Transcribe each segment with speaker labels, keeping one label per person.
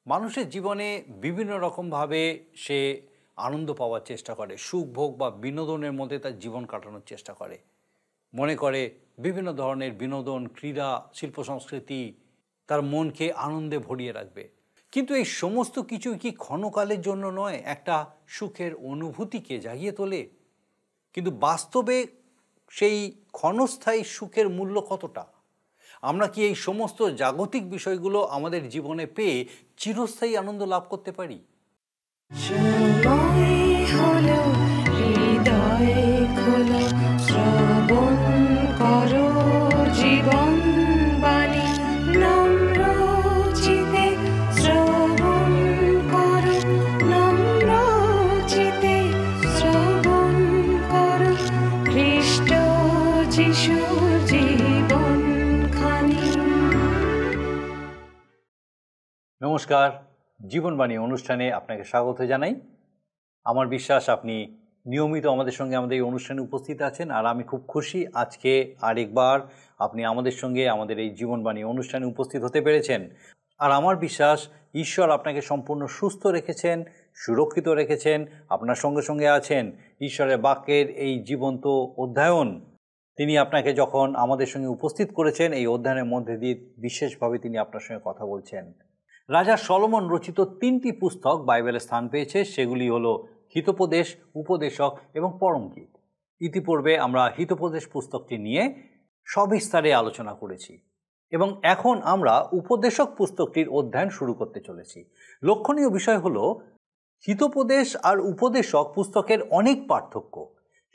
Speaker 1: মানুষের জীবনে বিভিন্ন রকমভাবে সে আনন্দ পাওয়ার চেষ্টা করে, সুখ ভোগ বা বিনোদনের মধ্যে তার জীবন কাটানোর চেষ্টা করে। মনে করে বিভিন্ন ধরনের বিনোদন, ক্রীড়া, শিল্প সংস্কৃতি তার মনকে আনন্দে ভরিয়ে রাখবে। কিন্তু এই সমস্ত কিছু কি ক্ষণকালের জন্য নয়, একটা সুখের অনুভূতিকে জাগিয়ে তোলে? কিন্তু বাস্তবে সেই ক্ষণস্থায়ী সুখের মূল্য কতটা? আমরা কি এই সমস্ত জাগতিক বিষয়গুলো আমাদের জীবনে পেয়ে চিরস্থায়ী আনন্দ লাভ করতে পারি?
Speaker 2: সময় হলো হৃদয় খোলো, শ্রবণ করো জীবন বাণী, নম্র চিতে শ্রবণ করো, নম্র চিতে শ্রবণ করো খ্রিস্ট যিশুর জীবন খানি।
Speaker 1: নমস্কার, জীবনবাণী অনুষ্ঠানে আপনাকে স্বাগত জানাই। আমার বিশ্বাস আপনি নিয়মিত আমাদের সঙ্গে আমাদের এই অনুষ্ঠানে উপস্থিত আছেন, আর আমি খুব খুশি আজকে আরেকবার আপনি আমাদের সঙ্গে আমাদের এই জীবনবাণী অনুষ্ঠানে উপস্থিত হতে পেরেছেন। আর আমার বিশ্বাস ঈশ্বর আপনাকে সম্পূর্ণ সুস্থ রেখেছেন, সুরক্ষিত রেখেছেন, আপনার সঙ্গে সঙ্গে আছেন। ঈশ্বরের বাক্যের এই জীবন্ত অধ্যয়ন তিনি আপনাকে যখন আমাদের সঙ্গে উপস্থিত করেছেন, এই অধ্যয়নের মধ্যে দিয়ে বিশেষভাবে তিনি আপনার সঙ্গে কথা বলছেন। রাজা সলোমন রচিত 3টি পুস্তক বাইবেলে স্থান পেয়েছে, সেগুলি হলো হিতোপদেশ, উপদেশক এবং পরমগীত। ইতিপূর্বে আমরা হিতোপদেশ পুস্তকটি নিয়ে সবিস্তারে আলোচনা করেছি এবং এখন আমরা উপদেশক পুস্তকটির অধ্যয়ন শুরু করতে চলেছি। লক্ষণীয় বিষয় হলো হিতোপদেশ আর উপদেশক পুস্তকের অনেক পার্থক্য।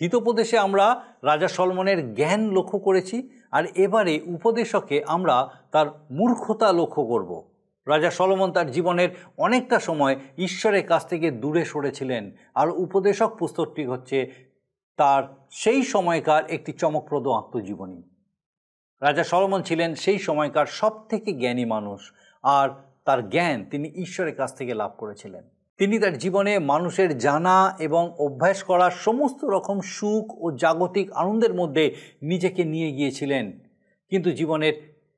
Speaker 1: হিতোপদেশে আমরা রাজা সলোমনের জ্ঞান লক্ষ্য করেছি, আর এবারে উপদেশকে আমরা তার মূর্খতা লক্ষ্য করব। রাজা সলোমন তার জীবনের অনেকটা সময় ঈশ্বরের কাছ থেকে দূরে সরেছিলেন, আর উপদেশক পুস্তকটি হচ্ছে তার সেই সময়কার একটি চমকপ্রদ আত্মজীবনী। রাজা সলোমন ছিলেন সেই সময়কার সবথেকে জ্ঞানী মানুষ, আর তার জ্ঞান তিনি ঈশ্বরের কাছ থেকে লাভ করেছিলেন। তিনি তার জীবনে মানুষের জানা এবং অভ্যাস করা সমস্ত রকম সুখ ও জাগতিক আনন্দের মধ্যে নিজেকে নিয়ে গিয়েছিলেন, কিন্তু জীবনের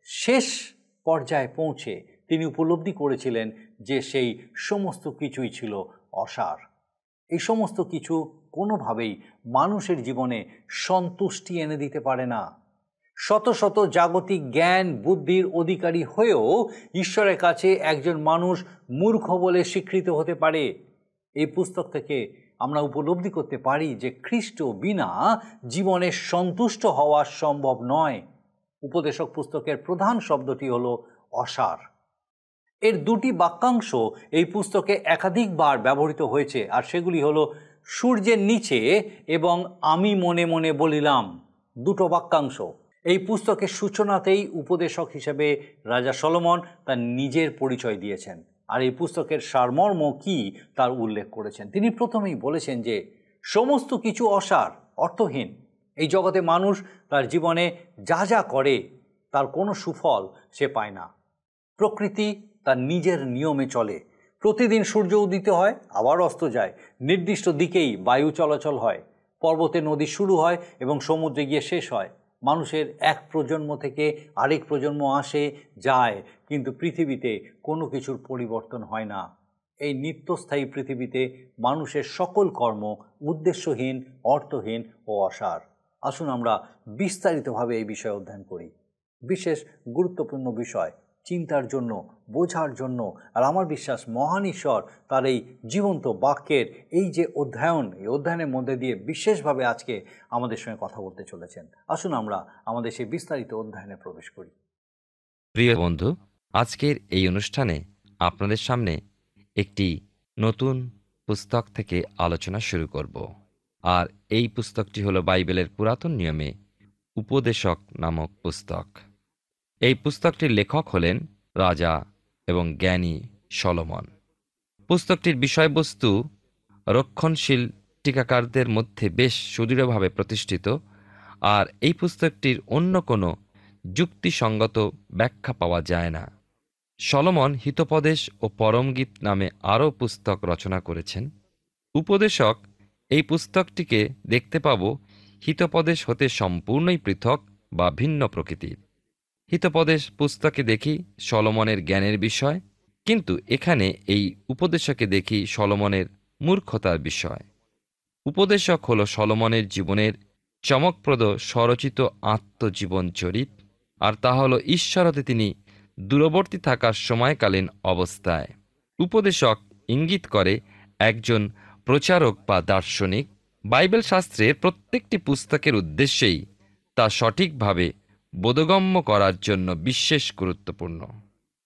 Speaker 1: শেষ পর্যায়ে পৌঁছে তিনি উপলব্ধি করেছিলেন যে সেই সমস্ত কিছুই ছিল অসার। এই সমস্ত কিছু কোনোভাবেই মানুষের জীবনে সন্তুষ্টি এনে দিতে পারে না। শত শত জাগতিক জ্ঞান বুদ্ধির অধিকারী হয়েও ঈশ্বরের কাছে একজন মানুষ মূর্খ বলে স্বীকৃত হতে পারে। এই পুস্তক থেকে আমরা উপলব্ধি করতে পারি যে খ্রিস্ট বিনা জীবনে সন্তুষ্ট হওয়া সম্ভব নয়। উপদেশক পুস্তকের প্রধান শব্দটি হলো অসার। এর 2টি বাক্যাংশ এই পুস্তকে একাধিকবার ব্যবহৃত হয়েছে, আর সেগুলি হলো সূর্যের নিচে এবং আমি মনে মনে বলিলাম। 2টো বাক্যাংশ এই পুস্তকের সূচনাতেই উপদেশক হিসেবে রাজা সলোমন তার নিজের পরিচয় দিয়েছেন, আর এই পুস্তকের সারমর্ম কি তার উল্লেখ করেছেন। তিনি প্রথমেই বলেছেন যে সমস্ত কিছু অসার, অর্থহীন। এই জগতে মানুষ তার জীবনে যা যা করে তার কোনো সুফল সে পায় না। প্রকৃতি তার নিজের নিয়মে চলে। প্রতিদিন সূর্য উদিত হয়, আবার অস্ত যায়। নির্দিষ্ট দিকেই বায়ু চলাচল হয়। পর্বতে নদী শুরু হয় এবং সমুদ্রে গিয়ে শেষ হয়। মানুষের এক প্রজন্ম থেকে আরেক প্রজন্ম আসে যায়, কিন্তু পৃথিবীতে কোনো কিছুর পরিবর্তন হয় না। এই নিত্যস্থায়ী পৃথিবীতে মানুষের সকল কর্ম উদ্দেশ্যহীন, অর্থহীন ও অসার। আসুন আমরা বিস্তারিতভাবে এই বিষয়ে অধ্যয়ন করি। বিশেষ গুরুত্বপূর্ণ বিষয়, চিন্তার জন্য, বোঝার জন্য। আর আমার বিশ্বাস মহান ঈশ্বর তার এই জীবন্ত বাক্যের এই যে অধ্যয়ন, এই অধ্যয়নের মধ্যে দিয়ে বিশেষভাবে আজকে আমাদের সঙ্গে কথা বলতে চলেছেন। আসুন আমরা আমাদের সেই বিস্তারিত অধ্যয়নে প্রবেশ করি।
Speaker 3: প্রিয় বন্ধু, আজকের এই অনুষ্ঠানে আপনাদের সামনে একটি নতুন পুস্তক থেকে আলোচনা শুরু করব। আর এই পুস্তকটি হলো বাইবেলের পুরাতন নিয়মে উপদেশক নামক পুস্তক। এই পুস্তকটির লেখক হলেন রাজা এবং জ্ঞানী সলোমন। পুস্তকটির বিষয়বস্তু রক্ষণশীল টিকাকারদের মধ্যে বেশ সুদৃঢ়ভাবে প্রতিষ্ঠিত, আর এই পুস্তকটির অন্য কোনো যুক্তিসঙ্গত ব্যাখ্যা পাওয়া যায় না। সলোমন হিতোপদেশ ও পরমগীত নামে আরও পুস্তক রচনা করেছেন। উপদেশক এই পুস্তকটিকে দেখতে পাব হিতোপদেশ হতে সম্পূর্ণই পৃথক বা ভিন্ন প্রকৃতির। হিতোপদেশ পুস্তকে দেখি সলোমনের জ্ঞানের বিষয় কিন্তু এখানে এই উপদেশকে দেখি সলোমনের মূর্খতার বিষয়। উপদেশক হল সলোমনের জীবনের চমকপ্রদ স্বরচিত আত্মজীবন চরিত, আর তা হল ঈশ্বর হতে তিনি দূরবর্তী থাকার সময়কালীন অবস্থায়। উপদেশক ইঙ্গিত করে একজন প্রচারক বা দার্শনিক। বাইবেল শাস্ত্রের প্রত্যেকটি পুস্তকের উদ্দেশ্যেই তা সঠিকভাবে বোধগম্য করার জন্য বিশেষ গুরুত্বপূর্ণ।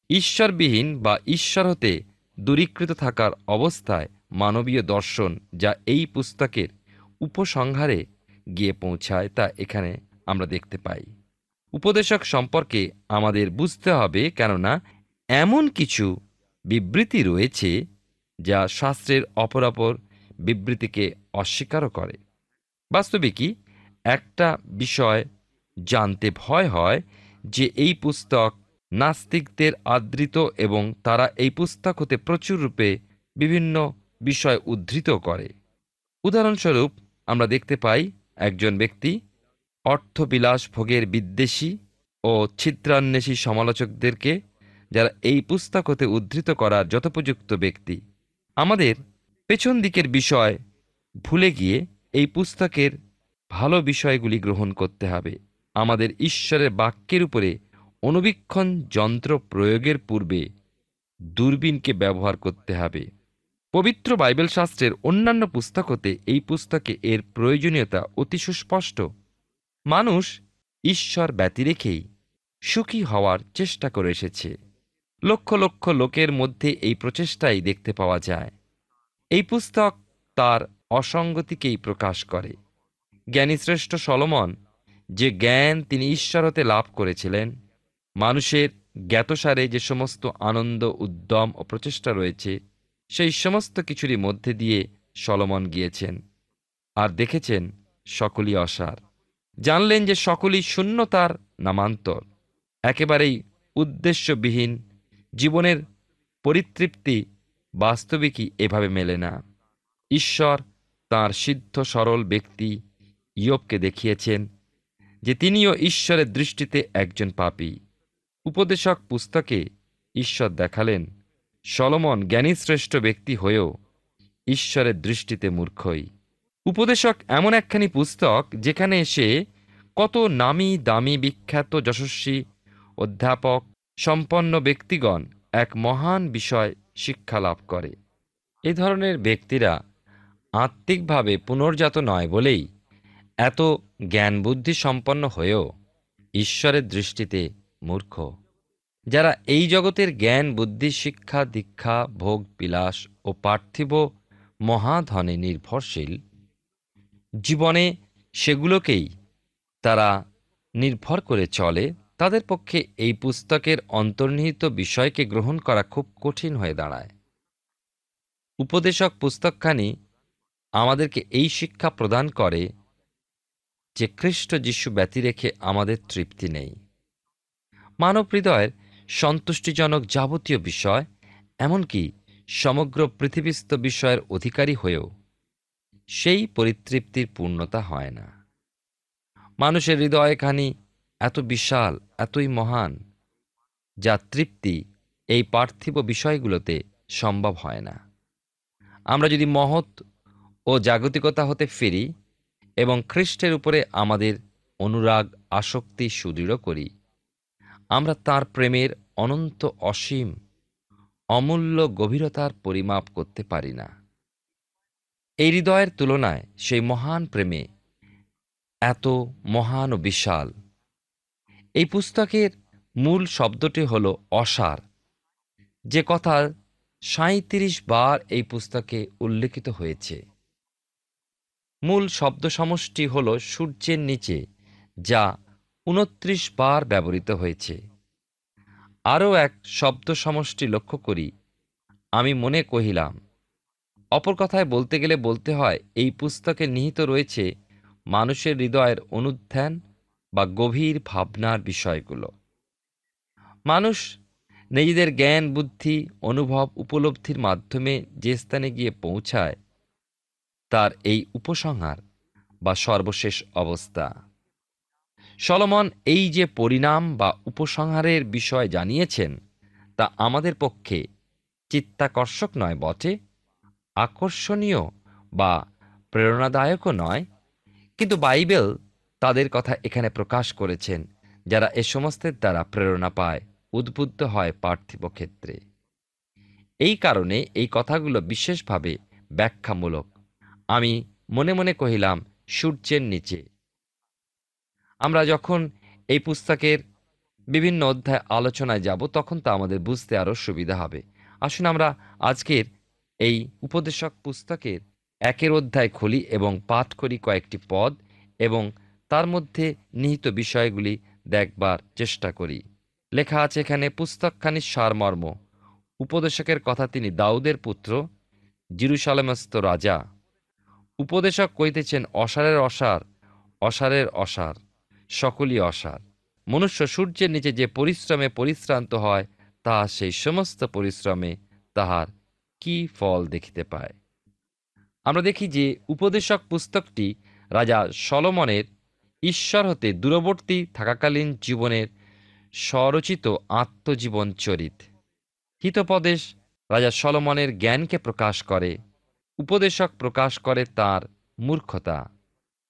Speaker 3: ঈশ্বরবিহীন বা ঈশ্বর হতে দূরীকৃত থাকার অবস্থায় মানবীয় দর্শন যা এই পুস্তকের উপসংহারে গিয়ে পৌঁছায় তা এখানে আমরা দেখতে পাই। উপদেশক সম্পর্কে আমাদের বুঝতে হবে, কেননা এমন কিছু বিবৃতি রয়েছে যা শাস্ত্রের অপরাপর বিবৃতিকে অস্বীকারও করে। বাস্তবিকই একটা বিষয় জানতে ভয় হয় যে এই পুস্তক নাস্তিকদের আদৃত এবং তারা এই পুস্তক হতে প্রচুর রূপে বিভিন্ন বিষয় উদ্ধৃত করে। উদাহরণস্বরূপ আমরা দেখতে পাই একজন ব্যক্তি অর্থবিলাস ভোগের বিদ্বেষী ও ছিদ্রান্বেষী সমালোচকদেরকে, যারা এই পুস্তক হতে উদ্ধৃত করার যথোপযুক্ত ব্যক্তি। আমাদের পেছন দিকের বিষয় ভুলে গিয়ে এই পুস্তকের ভালো বিষয়গুলি গ্রহণ করতে হবে। আমাদের ঈশ্বরের বাক্যের উপরে অনুবীক্ষণ যন্ত্র প্রয়োগের পূর্বে দূরবীনকে ব্যবহার করতে হবে। পবিত্র বাইবেল শাস্ত্রের অন্যান্য পুস্তক হতে এই পুস্তকে এর প্রয়োজনীয়তা অতি সুস্পষ্ট। মানুষ ঈশ্বর ব্যতি রেখেই সুখী হওয়ার চেষ্টা করে এসেছে। লক্ষ লক্ষ লোকের মধ্যে এই প্রচেষ্টাই দেখতে পাওয়া যায়। এই পুস্তক তার অসঙ্গতিকেই প্রকাশ করে। জ্ঞানীশ্রেষ্ঠ সলোমন যে জ্ঞান তিনি ঈশ্বর হতে লাভ করেছিলেন, মানুষের জ্ঞাতসারে যে সমস্ত আনন্দ, উদ্যম ও প্রচেষ্টা রয়েছে, সেই সমস্ত কিছুরই মধ্যে দিয়ে সলোমন গিয়েছেন আর দেখেছেন সকলই অসার। জানলেন যে সকলই শূন্যতার নামান্তর, একেবারেই উদ্দেশ্যবিহীন। জীবনের পরিতৃপ্তি বাস্তবিকই এভাবে মেলে না। ঈশ্বর তাঁর সিদ্ধ সরল ব্যক্তি ইয়োবকে দেখিয়েছেন যে তিনিও ঈশ্বরের দৃষ্টিতে একজন পাপী। উপদেশক পুস্তকে ঈশ্বর দেখালেন সলোমন জ্ঞানীশ্রেষ্ঠ ব্যক্তি হয়েও ঈশ্বরের দৃষ্টিতে মূর্খই। উপদেশক এমন একখানি পুস্তক যেখানে এসে কত নামি দামি বিখ্যাত যশস্বী অধ্যাপক সম্পন্ন ব্যক্তিগণ এক মহান বিষয় শিক্ষা লাভ করে। এই ধরনের ব্যক্তিরা আত্মিকভাবে পুনর্জাত নয় বলেই এত জ্ঞান বুদ্ধি সম্পন্ন হয়েও ঈশ্বরের দৃষ্টিতে মূর্খ। যারা এই জগতের জ্ঞান বুদ্ধি শিক্ষা দীক্ষা ভোগ বিলাস ও পার্থিব মহাধনে নির্ভরশীল, জীবনে সেগুলোকেই তারা নির্ভর করে চলে, তাদের পক্ষে এই পুস্তকের অন্তর্নিহিত বিষয়কে গ্রহণ করা খুব কঠিন হয়ে দাঁড়ায়। উপদেশক পুস্তকখানি আমাদেরকে এই শিক্ষা প্রদান করে যে খ্রিস্ট যীশু ব্যতি রেখে আমাদের তৃপ্তি নেই। মানব হৃদয়ের সন্তুষ্টিজনক যাবতীয় বিষয়, এমনকি সমগ্র পৃথিবীস্থ বিষয়ের অধিকারী হয়েও সেই পরিতৃপ্তির পূর্ণতা হয় না। মানুষের হৃদয়খানি এত বিশাল, এতই মহান, যা তৃপ্তি এই পার্থিব বিষয়গুলোতে সম্ভব হয় না। আমরা যদি মহৎ ও জাগতিকতা হতে ফিরি এবং খ্রিস্টের উপরে আমাদের অনুরাগ আসক্তি সুদৃঢ় করি, আমরা তাঁর প্রেমের অনন্ত অসীম অমূল্য গভীরতার পরিমাপ করতে পারি না। এই হৃদয়ের তুলনায় সেই মহান প্রেমে এত মহান ও বিশাল। এই পুস্তকের মূল শব্দটি হল অসার, যে কথা ৩৭ বার এই পুস্তকে উল্লেখিত হয়েছে। মূল শব্দ সমষ্টি হল সূর্যের নিচে, যা ২৯ বার ব্যবহৃত হয়েছে। আরও এক শব্দ সমষ্টি লক্ষ্য করি, আমি মনে কহিলাম। অপর কথায় বলতে গেলে বলতে হয় এই পুস্তকে নিহিত রয়েছে মানুষের হৃদয়ের অনুধ্যান বা গভীর ভাবনার বিষয়গুলো। মানুষ নিজেদের জ্ঞান বুদ্ধি অনুভব উপলব্ধির মাধ্যমে যে স্থানে গিয়ে পৌঁছায়, তার এই উপসংহার বা সর্বশেষ অবস্থা। সলোমন এই যে পরিণাম বা উপসংহারের বিষয় জানিয়েছেন, তা আমাদের পক্ষে চিত্তাকর্ষক নয় বটে, আকর্ষণীয় বা প্রেরণাদায়কও নয়, কিন্তু বাইবেল তাদের কথা এখানে প্রকাশ করেছেন যারা এ সমস্তের দ্বারা প্রেরণা পায়, উদ্বুদ্ধ হয় পার্থিব ক্ষেত্রে। এই কারণে এই কথাগুলো বিশেষভাবে ব্যাখ্যামূলক। আমি মনে মনে কহিলাম, সূর্যের নিচে। আমরা যখন এই পুস্তকের বিভিন্ন অধ্যায় আলোচনায় যাব তখন তা আমাদের বুঝতে আরও সুবিধা হবে। আসুন আমরা আজকের এই উপদেশক পুস্তকের 1 অধ্যায় খুলি এবং পাঠ করি কয়েকটি পদ এবং তার মধ্যে নিহিত বিষয়গুলি দেখবার চেষ্টা করি। লেখা আছে এখানে, পুস্তকখানির সারমর্ম। উপদেশকের কথা, তিনি দাউদের পুত্র, জেরুসালেমস্থ রাজা। উপদেশক কইতেছেন, অসারের অসার, অসারের অসার, সকলই অসার। মনুষ্য সূর্যের নিচে যে পরিশ্রমে পরিশ্রান্ত হয়, তাহা সেই সমস্ত পরিশ্রমে তাহার কি ফল দেখিতে পায়। আমরা দেখি যে উপদেশক পুস্তকটি রাজা সলোমনের ঈশ্বর হতে দূরবর্তী থাকাকালীন জীবনের স্বরচিত আত্মজীবন চরিত। হিতোপদেশ রাজা সলোমনের জ্ঞানকে প্রকাশ করে, উপদেশক প্রকাশ করে তার মূর্খতা।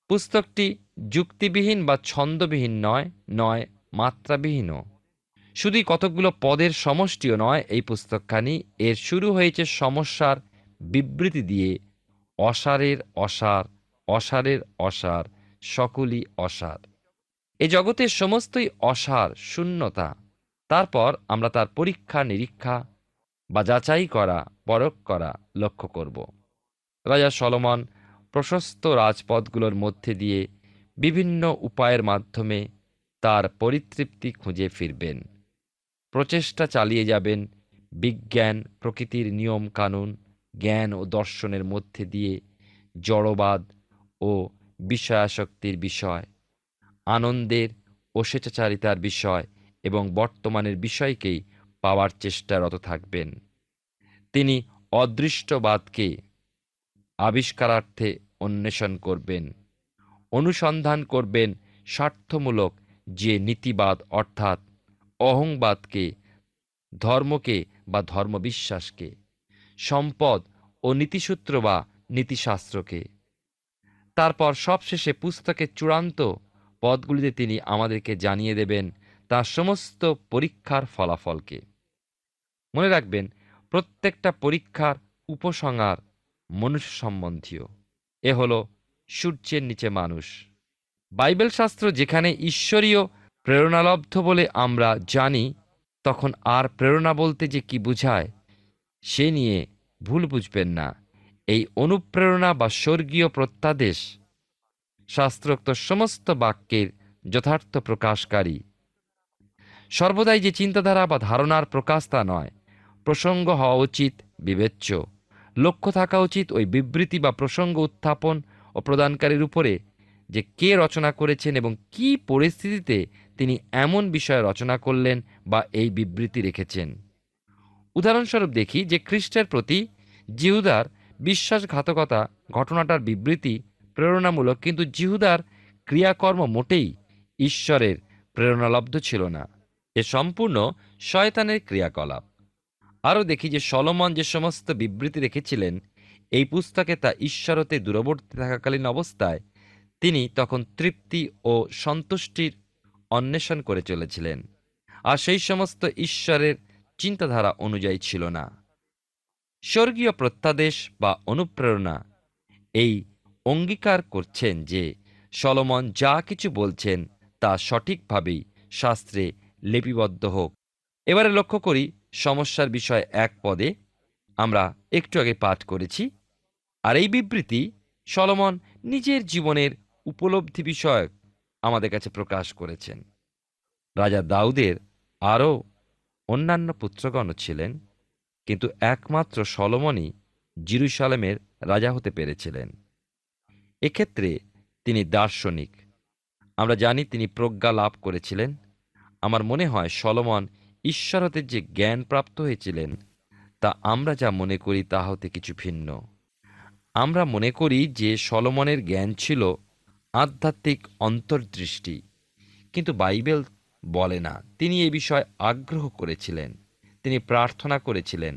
Speaker 3: পুস্তকটি যুক্তিবিহীন বা ছন্দবিহীন নয় মাত্রাবিহীনও। শুধুই কতকগুলো পদের সমষ্টিও নয় এই পুস্তকখানি। এর শুরু হয়েছে সমস্যার বিবৃতি দিয়ে, অসারের অসার, অসারের অসার, সকলই অসার। এ জগতের সমস্তই অসার, শূন্যতা। তারপর আমরা তার পরীক্ষা নিরীক্ষা বা যাচাই করা, পরখ করা লক্ষ্য করব। রাজা সলোমন প্রশস্ত রাজপথগুলোর মধ্যে দিয়ে বিভিন্ন উপায়ের মাধ্যমে তার পরিতৃপ্তি খুঁজে ফিরবেন, প্রচেষ্টা চালিয়ে যাবেন। বিজ্ঞান, প্রকৃতির নিয়ম কানুন, জ্ঞান ও দর্শনের মধ্যে দিয়ে জড়বাদ ও বিষয়াসক্তির বিষয়, আনন্দের ও স্বেচ্ছাচারিতার বিষয় এবং বর্তমানের বিষয়কেই পাওয়ার চেষ্টারত থাকবেন। তিনি অদৃষ্টবাদকে আবিষ্কারার্থে অন্বেষণ করবেন, অনুসন্ধান করবেন স্বার্থমূলক যে নীতিবাদ, অর্থাৎ অহংবাদকে, ধর্মকে বা ধর্মবিশ্বাসকে, সম্পদ ও নীতিসূত্র বা নীতিশাস্ত্রকে। তারপর সবশেষে পুস্তকের চূড়ান্ত পদগুলিতে তিনি আমাদেরকে জানিয়ে দেবেন তার সমস্ত পরীক্ষার ফলাফলকে। মনে রাখবেন, প্রত্যেকটা পরীক্ষার উপসংহার মনুষ্য সম্বন্ধীয়। এ হল সূর্যের নিচে মানুষ। বাইবেল শাস্ত্র যেখানে ঈশ্বরীয় প্রেরণালব্ধ বলে আমরা জানি, তখন আর প্রেরণা বলতে যে কি বুঝায় সে নিয়ে ভুল বুঝবেন না। এই অনুপ্রেরণা বা স্বর্গীয় প্রত্যাদেশ শাস্ত্রোক্ত সমস্ত বাক্যের যথার্থ প্রকাশকারী। সর্বদাই যে চিন্তাধারা বা ধারণার প্রকাশ তা নয়। প্রসঙ্গ হওয়া উচিত বিবেচ্য, লক্ষ্য থাকা উচিত ওই বিবৃতি বা প্রসঙ্গ উত্থাপন ও প্রদানকারীর উপরে, যে কে রচনা করেছেন এবং কি পরিস্থিতিতে তিনি এমন বিষয় রচনা করলেন বা এই বিবৃতি রেখেছেন। উদাহরণস্বরূপ দেখি যে খ্রিস্টের প্রতি জিহুদার বিশ্বাসঘাতকতা ঘটনাটার বিবৃতি প্রেরণামূলক, কিন্তু জিহুদার ক্রিয়াকর্ম মোটেই ঈশ্বরের প্রেরণালব্ধ ছিল না। এ সম্পূর্ণ শয়তানের ক্রিয়াকলাপ। আরও দেখি যে সলোমন যে সমস্ত বিবৃতি রেখেছিলেন এই পুস্তকে, তা ঈশ্বরতে দূরবর্তী থাকাকালীন অবস্থায় তিনি তখন তৃপ্তি ও সন্তুষ্টির অন্বেষণ করে চলেছিলেন, আর সেই সমস্ত ঈশ্বরের চিন্তাধারা অনুযায়ী ছিল না। স্বর্গীয় প্রত্যাদেশ বা অনুপ্রেরণা এই অঙ্গীকার করছেন যে সলোমন যা কিছু বলছেন তা সঠিকভাবেই শাস্ত্রে লিপিবদ্ধ হোক। এবারে লক্ষ্য করি সমস্যার বিষয় 1 পদে আমরা একটু আগে পাঠ করেছি, আর এই বিবৃতি সলোমন নিজের জীবনের উপলব্ধি বিষয়ক আমাদের কাছে প্রকাশ করেছেন। রাজা দাউদের আরও অন্যান্য পুত্রগণও ছিলেন, কিন্তু একমাত্র সলোমনই জেরুসালেমের রাজা হতে পেরেছিলেন। এক্ষেত্রে তিনি দার্শনিক। আমরা জানি তিনি প্রজ্ঞা লাভ করেছিলেন। আমার মনে হয় সলোমন ঈশ্বর হতে যে জ্ঞান প্রাপ্ত হয়েছিলেন তা আমরা যা মনে করি তা হতে কিছু ভিন্ন। আমরা মনে করি যে সলোমনের জ্ঞান ছিল আধ্যাত্মিক অন্তর্দৃষ্টি, কিন্তু বাইবেল বলে না। তিনি এ বিষয়ে আগ্রহ করেছিলেন, তিনি প্রার্থনা করেছিলেন,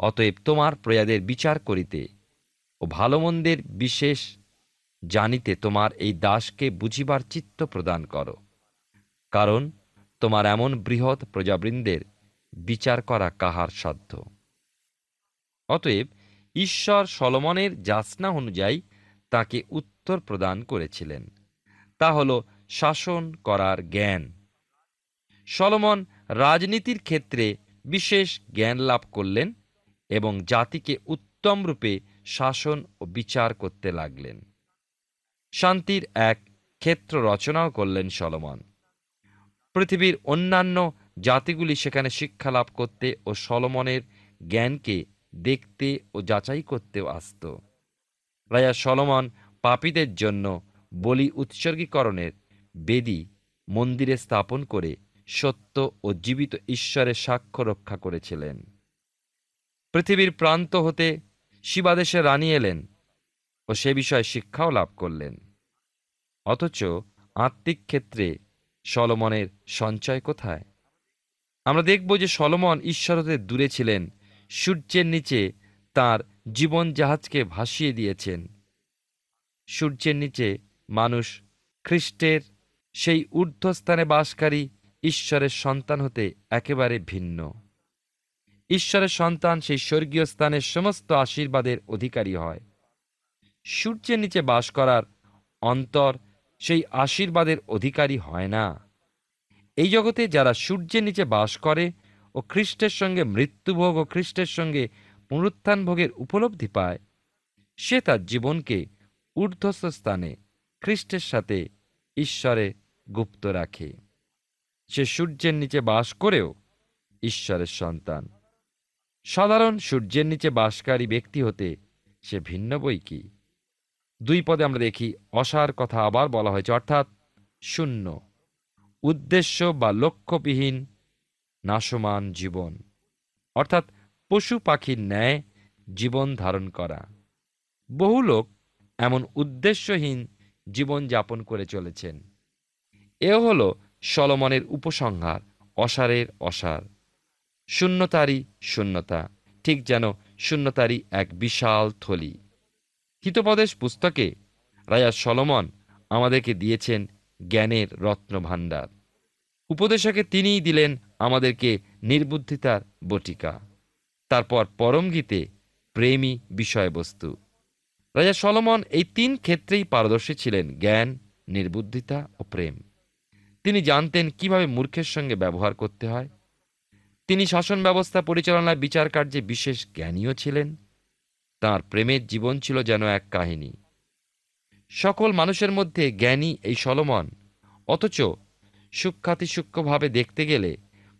Speaker 3: অতএব তোমার প্রজাদের বিচার করিতে ও ভালো মন্দের বিশেষ জানিতে তোমার এই দাসকে বুঝিবার চিত্ত প্রদান করো, কারণ তোমার এমন বৃহৎ প্রজাবৃন্দের বিচার করা কাহার সাধ্য। অতএব ঈশ্বর সলোমনের যাচনা অনুযায়ী তাকে উত্তর প্রদান করেছিলেন, তা হল শাসন করার জ্ঞান। সলোমন রাজনীতির ক্ষেত্রে বিশেষ জ্ঞান লাভ করলেন এবং জাতিকে উত্তম রূপে শাসন ও বিচার করতে লাগলেন। শান্তির এক ক্ষেত্র রচনাও করলেন সলোমন। পৃথিবীর অন্যান্য জাতিগুলি সেখানে শিক্ষা লাভ করতে ও সলোমনের জ্ঞানকে দেখতে ও যাচাই করতেও আসত। রাজা সলোমন পাপীদের জন্য বলি উৎসর্গীকরণের বেদী মন্দিরে স্থাপন করে সত্য ও জীবিত ঈশ্বরের সাক্ষ্য রক্ষা করেছিলেন। পৃথিবীর প্রান্ত হতে শিবাদেশে রানী এলেন ও সে বিষয়ে শিক্ষাও লাভ করলেন। অথচ আত্মিক ক্ষেত্রে সলোমনের সঞ্চয় কোথায়? আমরা দেখব যে সলোমন ঈশ্বর হতে দূরে ছিলেন, সূর্যের নিচে তার জীবন জাহাজকে ভাসিয়ে দিয়েছেন। সূর্যের নিচে মানুষ খ্রিস্টের সেই ঊর্ধ্বস্থানে বাসকারী ঈশ্বরের সন্তান হতে একেবারে ভিন্ন। ঈশ্বরের সন্তান সেই স্বর্গীয় স্থানের সমস্ত আশীর্বাদের অধিকারী হয়। সূর্যের নিচে বাস করার অন্তর সেই আশীর্বাদের অধিকারী হয় না। এই জগতে যারা সূর্যের নিচে বাস করে ও খ্রিস্টের সঙ্গে মৃত্যুভোগ ও খ্রিস্টের সঙ্গে পুনরুত্থান ভোগের উপলব্ধি পায়, সে তার জীবনকে ঊর্ধ্বস্থ স্থানে খ্রিস্টের সাথে ঈশ্বরে গুপ্ত রাখে। সে সূর্যের নিচে বাস করেও ঈশ্বরের সন্তান। সাধারণ সূর্যের নিচে বাসকারী ব্যক্তি হতে সে ভিন্ন বই কি। 2 পদে আমরা দেখি অসার কথা আবার বলা হয়েছে, অর্থাৎ শূন্য, উদ্দেশ্য বা লক্ষ্যবিহীন নাশমান জীবন, অর্থাৎ পশু পাখির ন্যায় জীবন ধারণ করা। বহু লোক এমন উদ্দেশ্যহীন জীবন যাপন করে চলেছেন। এও হল সলোমনের উপসংহার, অসারের অসার, শূন্যতারই শূন্যতা, ঠিক যেন শূন্যতারই এক বিশাল থলি। হিতোপদেশ পুস্তকে রাজা সলোমন আমাদেরকে দিয়েছেন জ্ঞানের রত্নভাণ্ডার। উপদেশকে তিনিই দিলেন আমাদেরকে নির্বুদ্ধিতার বটিকা, তারপর পরম গীতে প্রেমী বিষয়বস্তু। রাজা সলোমন এই 3 ক্ষেত্রেই পারদর্শী ছিলেন, জ্ঞান, নির্বুদ্ধিতা ও প্রেম। তিনি জানতেন কিভাবে মূর্খের সঙ্গে ব্যবহার করতে হয়। তিনি শাসন ব্যবস্থা পরিচালনায় বিচার কার্যে বিশেষ জ্ঞানীও ছিলেন। তাঁর প্রেমের জীবন ছিল যেন এক কাহিনী। সকল মানুষের মধ্যে জ্ঞানী এই সলোমন, অথচ সূক্ষ্মাতিসূক্ষ্মভাবে দেখতে গেলে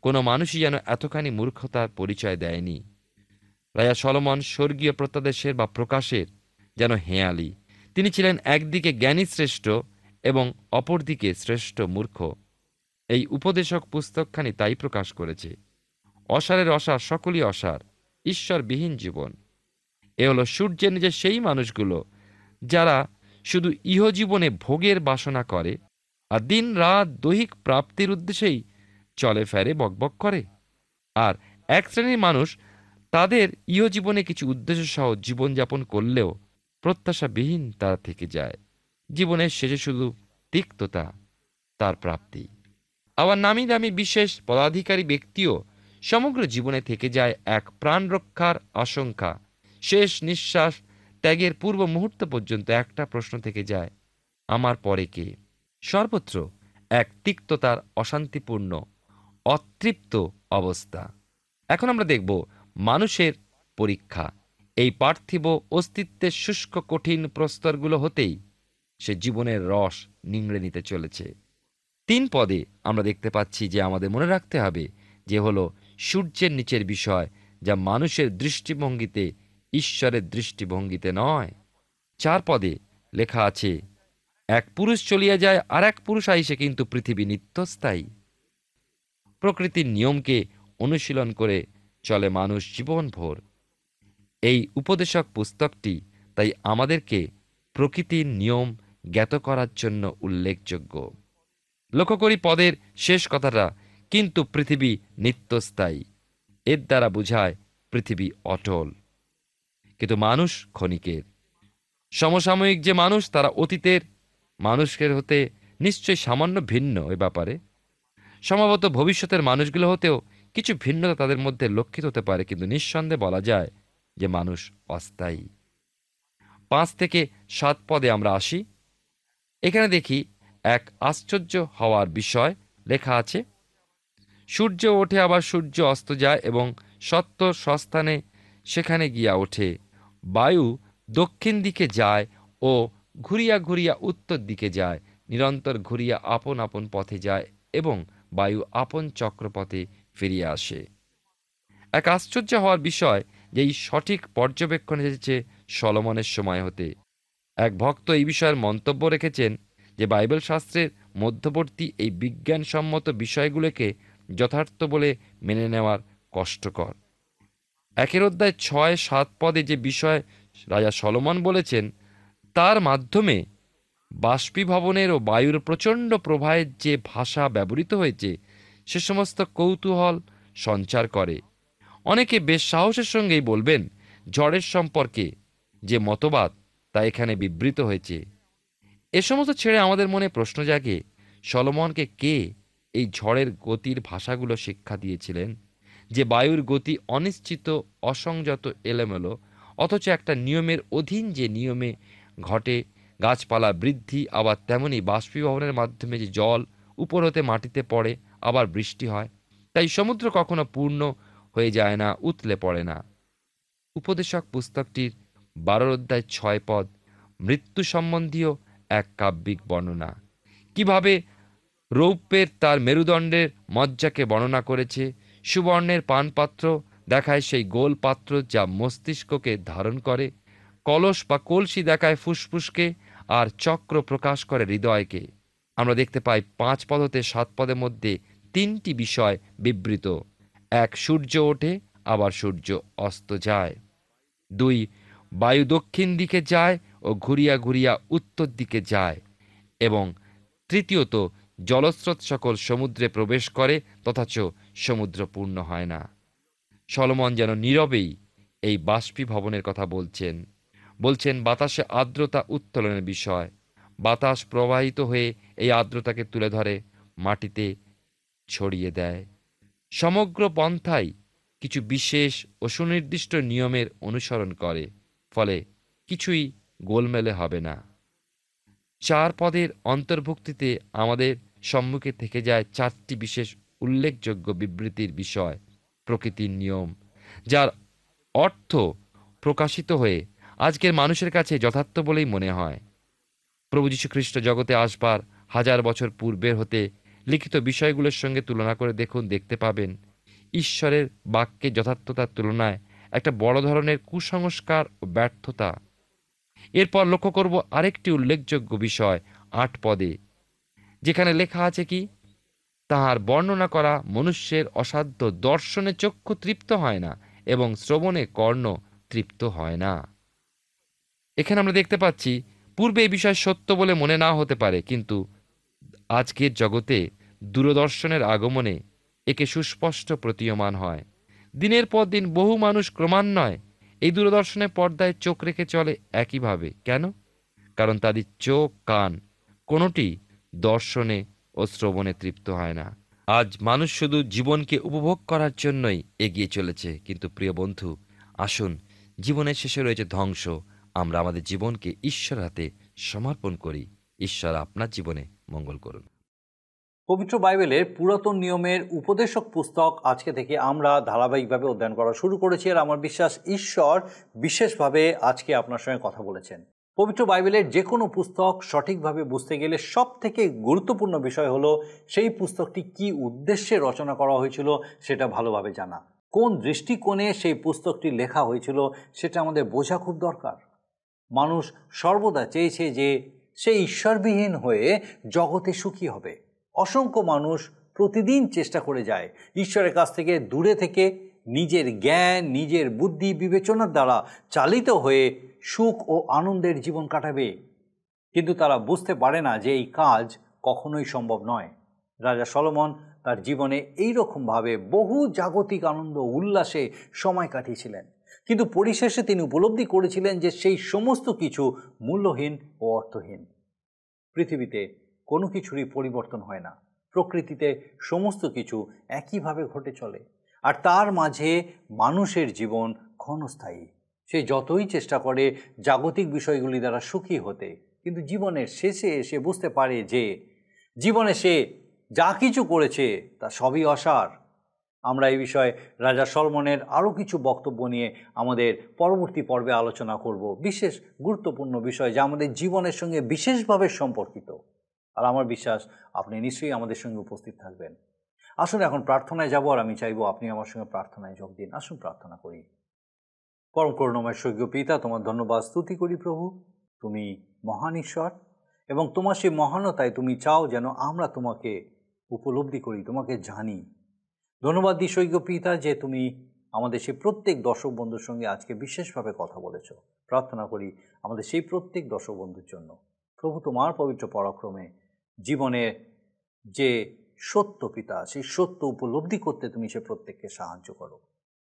Speaker 3: কোনো মানুষই যেন এতখানি মূর্খতার পরিচয় দেয়নি। রাজা সলোমন স্বর্গীয় প্রত্যাদেশের বা প্রকাশের যেন হেঁয়ালি। তিনি ছিলেন একদিকে জ্ঞানী শ্রেষ্ঠ এবং অপরদিকে শ্রেষ্ঠ মূর্খ। এই উপদেশক পুস্তকখানি তাই প্রকাশ করেছে। অসারের অসার, সকলই অসার, ঈশ্বরবিহীন জীবন। এ হলো সূর্যের নিচে সেই মানুষগুলো যারা শুধু ইহজীবনে ভোগের বাসনা করে আর দিন রাত দৈহিক প্রাপ্তির উদ্দেশ্যেই চলে ফেরে, বকবক করে। আর এক শ্রেণীর মানুষ তাদের ইহজীবনে কিছু উদ্দেশ্য সহ জীবনযাপন করলেও প্রত্যাশাবিহীন তারা থেকে যায়। জীবনের শেষে শুধু তিক্ততা তার প্রাপ্তি। আবার নামি দামি বিশেষ পদাধিকারী ব্যক্তিও সমগ্র জীবনে থেকে যায় এক প্রাণ রক্ষার আশঙ্কা। শেষ নিঃশ্বাস ত্যাগের পূর্ব মুহূর্ত পর্যন্ত একটা প্রশ্ন থেকে যায়, আমার পরে কে? সর্বত্র এক তিক্ততার অশান্তিপূর্ণ অতৃপ্ত অবস্থা। এখন আমরা দেখব মানুষের পরীক্ষা। এই পার্থিব অস্তিত্বের শুষ্ক কঠিন প্রস্তরগুলো হতেই সে জীবনের রস নিংড়ে নিতে চলেছে। 3 পদে আমরা দেখতে পাচ্ছি যে আমাদের মনে রাখতে হবে যে হলো সূর্যের নিচের বিষয়, যা মানুষের দৃষ্টিভঙ্গিতে ঈশ্বরের দৃষ্টিভঙ্গিতে নয়। 4 পদে লেখা আছে, এক পুরুষ চলিয়া যায় আর এক পুরুষ আইসে, কিন্তু পৃথিবী নিত্যস্থায়ী। প্রকৃতির নিয়মকে অনুশীলন করে চলে মানুষ জীবনভর। এই উপদেশক পুস্তকটি তাই আমাদেরকে প্রকৃতির নিয়ম জ্ঞাত করার জন্য উল্লেখযোগ্য। লক্ষ্য করি পদের শেষ কথাটা, কিন্তু পৃথিবী নিত্যস্থায়ী। এর দ্বারা বোঝায় পৃথিবী অটল। কিন্তু মানুষ ক্ষণিকের। সমসাময়িক যে মানুষ, তারা অতীতের মানুষের হতে নিশ্চয়ই সামান্য ভিন্ন এ ব্যাপারে। সম্ভবত ভবিষ্যতের মানুষগুলো হতেও কিছু ভিন্নতা তাদের মধ্যে লক্ষিত হতে পারে, কিন্তু নিঃসন্দেহে বলা যায় যে মানুষ অস্থায়ী। 5 থেকে 7 পদে আমরা আসি। এখানে দেখি এক আশ্চর্য হওয়ার বিষয় লেখা আছে। সূর্য ওঠে, আবার সূর্য অস্ত যায়, এবং সত্য স্বস্থানে সেখানে গিয়া ওঠে। বায়ু দক্ষিণ দিকে যায় ও ঘুরিয়া ঘুরিয়া উত্তর দিকে যায়, নিরন্তর ঘুরিয়া আপন আপন পথে যায়, এবং বায়ু আপন চক্রপথে ফিরিয়া আসে। এক আশ্চর্য হওয়ার বিষয় যে এই সঠিক পর্যবেক্ষণ এসেছে সলোমনের সময় হতে। এক ভক্ত এই বিষয়ের মন্তব্য রেখেছেন যে বাইবেল শাস্ত্রের মধ্যবর্তী এই বিজ্ঞানসম্মত বিষয়গুলোকে যথার্থ বলে মেনে নেওয়ার কষ্টকর। 1 অধ্যায় 6-7 পদে যে বিষয় রাজা সলোমন বলেছেন, তার মাধ্যমে বাষ্পীভবনের ও বায়ুর প্রচণ্ড প্রবাহের যে ভাষা ব্যবহৃত হয়েছে, সে সমস্ত কৌতূহল সঞ্চার করে। অনেকে বেশ সাহসের সঙ্গেই বলবেন ঝড়ের সম্পর্কে যে মতবাদ তা এখানে বিবৃত হয়েছে। এ সমস্ত ছেড়ে আমাদের মনে প্রশ্ন জাগে, সলোমনকে কে এই ঝড়ের গতির ভাষাগুলো শিক্ষা দিয়েছিলেন? যে বায়ুর গতি অনিশ্চিত, অসংযত, এলোমেলো, অথচ একটা নিয়মের অধীন যে নিয়মে ঘটে গাছপালা বৃদ্ধি, আবার তেমনি বাষ্পীভবনের মাধ্যমে যে জল উপর হতে মাটিতে পড়ে, আবার বৃষ্টি হয়। তাই সমুদ্র কখনো পূর্ণ হয়ে যায় না, উতলে পড়ে না। উপদেশক পুস্তকটির 12 অধ্যায় 6 পদ মৃত্যু সম্বন্ধীয় এক কাব্যিক বর্ণনা। কিভাবে রৌপ্যের তার মেরুদণ্ডের মজ্জাকে বর্ণনা করেছে। সুবর্ণের পানপাত্র দেখায় সেই গোল পাত্র যা মস্তিষ্ককে ধারণ করে। কলস বা কলসি দেখায় ফুসফুসকে, আর চক্র প্রকাশ করে হৃদয়কে। আমরা দেখতে পাই 5 পদ হতে 7 পদের মধ্যে 3টি বিষয় বিবৃত। 1, সূর্য ওঠে, আবার সূর্য অস্ত যায়। 2, বায়ু দক্ষিণ দিকে যায় ও ঘুরিয়া ঘুরিয়া উত্তর দিকে যায়। এবং তৃতীয়ত, জলস্রোত সকল সমুদ্রে প্রবেশ করে, তথাচ সমুদ্র পূর্ণ হয় না। সলোমন যেন নীরবেই এই বাষ্পীভবনের কথা বলছেন বাতাসে আর্দ্রতা উত্তোলনের বিষয়। বাতাস প্রবাহিত হয়ে এই আর্দ্রতাকে তুলে ধরে, মাটিতে ছড়িয়ে দেয়। সমগ্র পন্থাই কিছু বিশেষ ও সুনির্দিষ্ট নিয়মের অনুসরণ করে, ফলে কিছুই গোলমেলে হবে না। 4 পদের অন্তর্ভুক্তিতে আমাদের সম্মুখে থেকে যায় 4টি বিশেষ উল্লেখযোগ্য বিবৃতির বিষয়, প্রকৃতির নিয়ম, যার অর্থ প্রকাশিত হয়ে আজকের মানুষের কাছে যথার্থ বলেই মনে হয়। প্রভু যীশু খ্রিস্ট জগতে আসবার 1000 বছর পূর্বের হতে লিখিত বিষয়গুলোর সঙ্গে তুলনা করে দেখতে পাবেন ঈশ্বরের বাক্যের যথার্থতার তুলনায় একটা বড় ধরনের কুসংস্কার ও ব্যর্থতা। এরপর লক্ষ্য করব আরেকটি উল্লেখযোগ্য বিষয় 8 পদে, যেখানে লেখা আছে কি, তাহার বর্ণনা করা মনুষ্যের অসাধ্য, দর্শনে চক্ষু তৃপ্ত হয় না এবং শ্রবণে কর্ণ তৃপ্ত হয় না। এখানে আমরা দেখতে পাচ্ছি পূর্বে এই বিষয় সত্য বলে মনে না হতে পারে, কিন্তু আজকের জগতে দূরদর্শনের আগমনে একে সুস্পষ্ট প্রতীয়মান হয়। দিনের পর দিন বহু মানুষ ক্রমান্বয়ে এই দূরদর্শনের পর্দায় চোখ রেখে চলে একইভাবে। কেন? কারণ তাদের চোখ, কান কোনোটি দর্শনে ও শ্রবণে তৃপ্ত হয় না। আজ মানুষ শুধু জীবনকে উপভোগ করার জন্যই এগিয়ে চলেছে, কিন্তু প্রিয় বন্ধু, আসুন, জীবনের শেষে রয়েছে ধ্বংস। আমরা আমাদের জীবনকে ঈশ্বর হাতে সমর্পণ করি। ঈশ্বর আপনার জীবনে মঙ্গল করুন।
Speaker 1: পবিত্র বাইবেলের পুরাতন নিয়মের উপদেশক পুস্তক আজকে থেকে আমরা ধারাবাহিকভাবে অধ্যয়ন করা শুরু করেছি, আর আমার বিশ্বাস ঈশ্বর বিশেষভাবে আজকে আপনার সঙ্গে কথা বলেছেন। পবিত্র বাইবেলের যে কোনো পুস্তক সঠিকভাবে বুঝতে গেলে সব থেকে গুরুত্বপূর্ণ বিষয় হলো সেই পুস্তকটি কি উদ্দেশ্যে রচনা করা হয়েছিল সেটা ভালোভাবে জানা। কোন দৃষ্টিকোণে সেই পুস্তকটি লেখা হয়েছিল সেটা আমাদের বোঝা খুব দরকার। মানুষ সর্বদা চেয়েছে যে সে ঈশ্বরবিহীন হয়ে জগতে সুখী হবে। অসংখ্য মানুষ প্রতিদিন চেষ্টা করে যায় ঈশ্বরের কাছ থেকে দূরে থেকে নিজের জ্ঞান, নিজের বুদ্ধি বিবেচনার দ্বারা চালিত হয়ে সুখ ও আনন্দের জীবন কাটাবে, কিন্তু তারা বুঝতে পারে না যে এই কাজ কখনোই সম্ভব নয়। রাজা সলোমন তার জীবনে এইরকমভাবে বহু জাগতিক আনন্দ উল্লাসে সময় কাটিয়েছিলেন, কিন্তু পরিশেষে তিনি উপলব্ধি করেছিলেন যে সেই সমস্ত কিছু মূল্যহীন ও অর্থহীন। পৃথিবীতে কোনো কিছুরই পরিবর্তন হয় না, প্রকৃতিতে সমস্ত কিছু একইভাবে ঘটে চলে, আর তার মাঝে মানুষের জীবন ক্ষণস্থায়ী। সে যতই চেষ্টা করে জাগতিক বিষয়গুলি দ্বারা সুখী হতে, কিন্তু জীবনের শেষে সে বুঝতে পারে যে জীবনে সে যা কিছু করেছে তা সবই অসার। আমরা এই বিষয়ে রাজা সলোমনের আরও কিছু বক্তব্য নিয়ে আমাদের পরবর্তী পর্বে আলোচনা করব, বিশেষ গুরুত্বপূর্ণ বিষয় যা আমাদের জীবনের সঙ্গে বিশেষভাবে সম্পর্কিত। আর আমার বিশ্বাস আপনি নিশ্চয়ই আমাদের সঙ্গে উপস্থিত থাকবেন। আসুন এখন প্রার্থনায় যাব, আর আমি চাইব আপনি আমার সঙ্গে প্রার্থনায় যোগ দিন। আসুন প্রার্থনা করি। পরম করুণাময় স্বর্গীয় পিতা, তোমার ধন্যবাদ স্তুতি করি প্রভু। তুমি মহান ঈশ্বর এবং তোমার সেই মহানতায় তুমি চাও যেন আমরা তোমাকে উপলব্ধি করি, তোমাকে জানি। ধন্যবাদ দিই স্বর্গীয় পিতা যে তুমি আমাদের সেই প্রত্যেক দর্শক বন্ধুর সঙ্গে আজকে বিশেষভাবে কথা বলেছ। প্রার্থনা করি আমাদের সেই প্রত্যেক দর্শক বন্ধুর জন্য। প্রভু, তোমার পবিত্র পরাক্রমে জীবনে যে সত্য পিতা, সেই সত্য উপলব্ধি করতে তুমি সে প্রত্যেককে সাহায্য করো।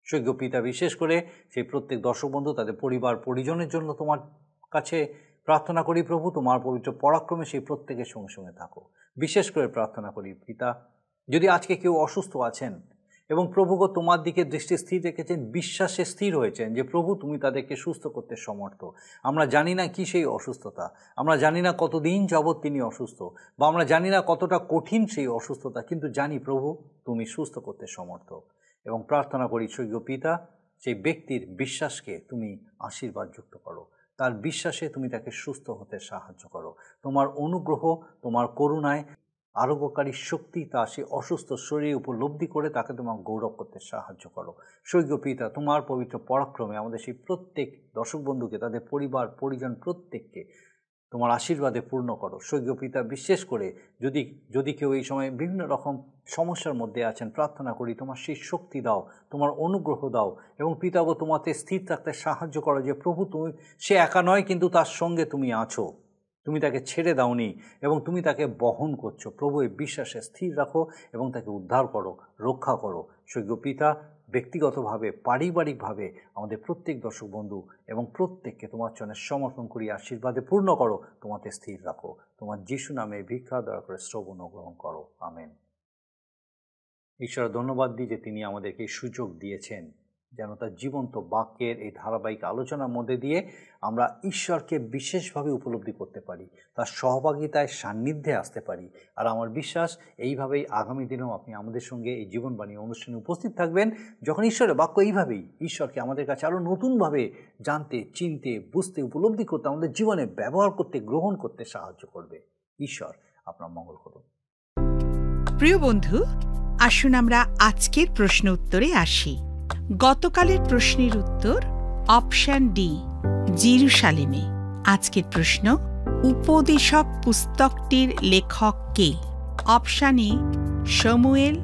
Speaker 1: স্বর্গীয় পিতা, বিশেষ করে সেই প্রত্যেক দর্শক বন্ধু তাদের পরিবার পরিজনের জন্য তোমার কাছে প্রার্থনা করি প্রভু, তোমার পবিত্র পরাক্রমে সেই প্রত্যেকের সঙ্গে সঙ্গে থাকো। বিশেষ করে প্রার্থনা করি পিতা, যদি আজকে কেউ অসুস্থ আছেন এবং প্রভুকে তোমার দিকে দৃষ্টি স্থির রেখেছেন, বিশ্বাসে স্থির হয়েছেন যে প্রভু তুমি তাদেরকে সুস্থ করতে সমর্থ। আমরা জানি না কি সেই অসুস্থতা, আমরা জানি না কতদিন যাবৎ তিনি অসুস্থ, বা আমরা জানি না কতটা কঠিন সেই অসুস্থতা, কিন্তু জানি প্রভু তুমি সুস্থ করতে সমর্থ। এবং প্রার্থনা করি স্বর্গীয় পিতা, সেই ব্যক্তির বিশ্বাসকে তুমি আশীর্বাদযুক্ত করো, তার বিশ্বাসে তুমি তাকে সুস্থ হতে সাহায্য করো। তোমার অনুগ্রহ, তোমার করুণায় আরোগ্যকারী শক্তি তা সে অসুস্থ শরীরে উপলব্ধি করে তাকে তোমার গৌরব করতে সাহায্য করো। স্বর্গীয় পিতা, তোমার পবিত্র পরাক্রমে আমাদের সেই প্রত্যেক দর্শক বন্ধুকে, তাদের পরিবার পরিজন প্রত্যেককে তোমার আশীর্বাদে পূর্ণ করো। স্বর্গীয় পিতা, বিশেষ করে যদি কেউ এই সময় বিভিন্ন রকম সমস্যার মধ্যে আছেন, প্রার্থনা করি তোমার সেই শক্তি দাও, তোমার অনুগ্রহ দাও, এবং পিতাগো তোমাতে স্থির থাকতে সাহায্য করো যে প্রভু তুমি, সে একা নয় কিন্তু তার সঙ্গে তুমি আছো, তুমি তাকে ছেড়ে দাওনি এবং তুমি তাকে বহন করছো। প্রভু এই বিশ্বাসে স্থির রাখো এবং তাকে উদ্ধার করো, রক্ষা করো। স্বর্গীয় পিতা, ব্যক্তিগতভাবে পারিবারিকভাবে আমাদের প্রত্যেক দর্শক বন্ধু এবং প্রত্যেককে তোমার চরণে সমর্পণ করি, আশীর্বাদে পূর্ণ করো, তোমাতে স্থির রাখো। তোমার যিশু নামে ভিক্ষা দয়া করে শ্রবণ ও গ্রহণ করো, আমেন। ঈশ্বর ধন্যবাদ দিই যে তিনি আমাদেরকে এই সুযোগ দিয়েছেন যেন তার জীবন্ত বাক্যের এই ধারাবাহিক আলোচনার মধ্যে দিয়ে আমরা ঈশ্বরকে বিশেষভাবে উপলব্ধি করতে পারি, তার সহভাগিতায় সান্নিধ্যে আসতে পারি। আর আমার বিশ্বাস এইভাবেই আগামী দিনেও আপনি আমাদের সঙ্গে এই জীবনবাণী অনুষ্ঠানে উপস্থিত থাকবেন, যখন ঈশ্বরের বাক্য এইভাবেই ঈশ্বরকে আমাদের কাছে আরও নতুনভাবে জানতে, চিনতে, বুঝতে, উপলব্ধি করতে, আমাদের জীবনে ব্যবহার করতে, গ্রহণ করতে সাহায্য করবে। ঈশ্বর আপনার মঙ্গল করুন।
Speaker 4: প্রিয় বন্ধু, আসুন আমরা আজকের প্রশ্ন উত্তরে আসি। গতকালের প্রশ্নের উত্তর অপশন ডি, জেরুসালেমে। আজকের প্রশ্ন, উপদেশক পুস্তকটির লেখক কে? Option A Samuel,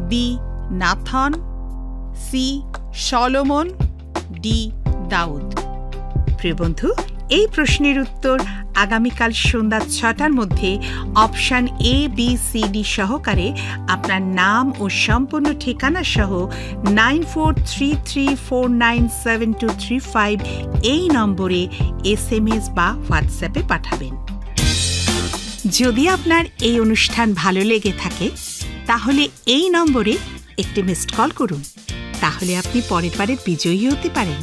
Speaker 4: B Nathan, C Solomon, D দাউদ। প্রিয় বন্ধু, এই প্রশ্নের উত্তর আগামীকাল সন্ধ্যা 6টার মধ্যে option A, B, C, D সহকারে আপনার নাম ও সম্পূর্ণ ঠিকানা সহ 9433497235 এই নম্বরে SMS বা হোয়াটসঅ্যাপে পাঠাবেন। যদি আপনার এই অনুষ্ঠান ভালো লেগে থাকে তাহলে এই নম্বরে একটি মিসড কল করুন, তাহলে আপনি পরের বারে বিজয়ী হতে পারেন।